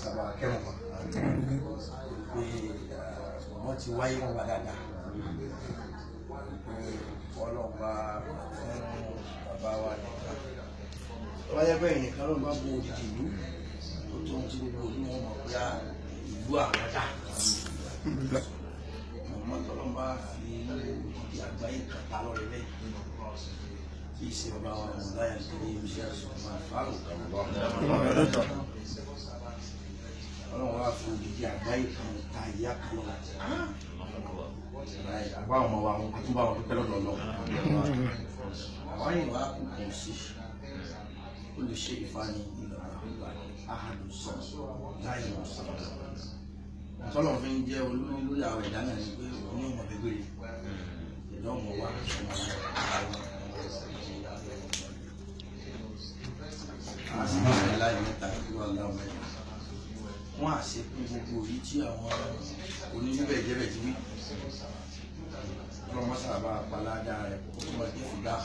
sábà kẹ́wọ̀n pé wọ́n ti wáyé wọn wá dáadáa ọlọ́ọ̀bá fún bàbá wa nìkan wáyé bẹ́ẹ̀ nìkan ló ń bá bu òdìdì ìlú tó tó ń ti gbogbo ní wọn mọ̀ pé ìlú àgbàdá mọ̀mọ́ tọ́lọ́ bá fi òdìdì àgbáyé kàtà lọ́rẹ́ lẹ́yìn kì í ṣe bàbá wa mọ̀ láyà nítorí iṣẹ́ àṣùmọ̀ Faruq ọlọ́run wá fi òdìdí àgbáyé kan ta ìyá kan lọ àgbà ọmọ wa wọn tún bá wọn pípẹ́ lọ́dọ̀ lọ àwọn yìí wá kú kàn sí olùṣe ìfani ìlànà àhàdù sọ láì lọ sọ tọ́lọ̀ fi ń jẹ́ olórí lórí àwọn ẹ̀dá náà ni pé òun ní ìmọ̀ gbégbére ẹ̀dá ọmọ wa ọmọ àṣìṣe láì mẹ́ta ìlú aláwọ̀ ẹ̀dá wọ́n á ṣe pé gbogbo yìí tí àwọn oníbẹ̀ jẹ́bẹ̀ ti wí ọlọ́mọ sábà paládà rẹ̀ kó tó máa dé fúdà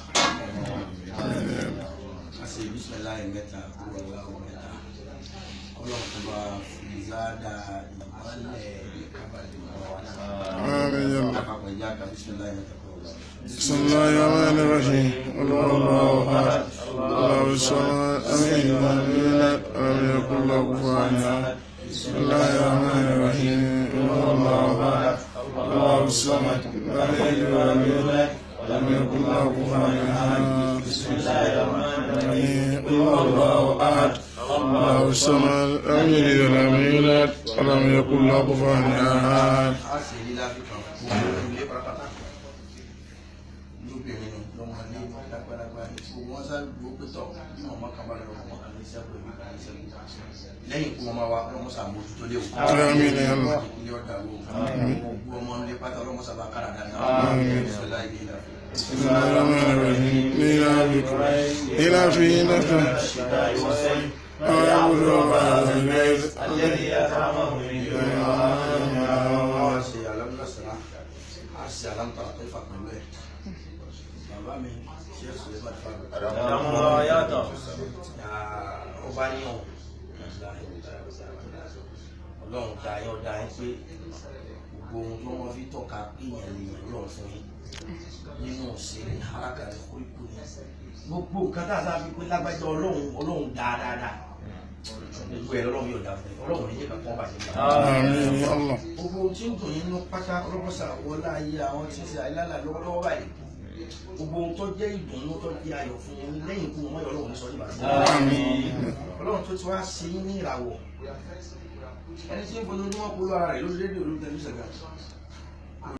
a ṣe bísímẹ́láì mẹ́ta kúrò aláwọ̀ mẹ́ta ọlọ́run tó bá fi záàdà ìmọ̀lẹ̀ ìkábàlì ọ̀wá náà àpapọ̀ ìjà ká bísímẹ́láì mẹ́ta kúrò aláwọ̀. بسم الله الرحمن الرحيم قل هو الله احد الله الصمد لم يلد ولم يكن له كفوا احد بسم الله الرحمن الرحيم قل هو الله احد الله الصمد لم يلد ولم يولد ولم يكن له كفوا احد بسم الله الرحمن الرحيم قل هو الله احد الله الصمد لم يلد ولم يولد ولم يكن له كفوا احد. lẹ́yìn kó ọmọ wa ọlọ́mọ sàmójú tó léwu ilé ọ̀dà wo gbogbo ọmọ ilé pátá ọlọ́mọ sábà kára dáadáa ìṣẹ̀lá ìdí ìlà بسم الله الرحمن الرحيم إلى بكم إلى في نفسه أعبد رب الليل الذي أطعمه من جوع bàbá mi ṣe é sọ̀rọ̀ ìbàdí Faruq ọmọ yàtọ̀ ọba ní ọ̀hún ọlọ́run ta yọ da ẹ pé gbogbo ohun tí wọ́n fi tọ́ka èèyàn lè yàn lọ́run fún yín nínú òṣèré alákàrẹ koríko ní gbogbo nǹkan tá a sábà fi pé lágbájá ọlọ́run dáadáa gbogbo ẹ̀ lọ́run yóò dá fún yín ọlọ́run ní jẹ́ka kan bàjẹ́ gbogbo ohun tí ń dùn yín ní pátá ọlọ́pọ̀sà wọlé ayé àwọn tí ń ṣe àìlálà lọ́wọ́lọ́wọ́ báyìí gbogbo ohun tó jẹ́ ìdùnnú tó jẹ́ ayọ̀ fún yín lẹ́yìn ikú wọn yọ ọlọ́run ní sọ ní ìbàdàn ọlọ́run tó ti wá ṣe yín ní ìràwọ̀ ẹni tí ń fojú ní wọn polówó ara rẹ̀ lórí rédíò lórí tẹlifíṣàn gan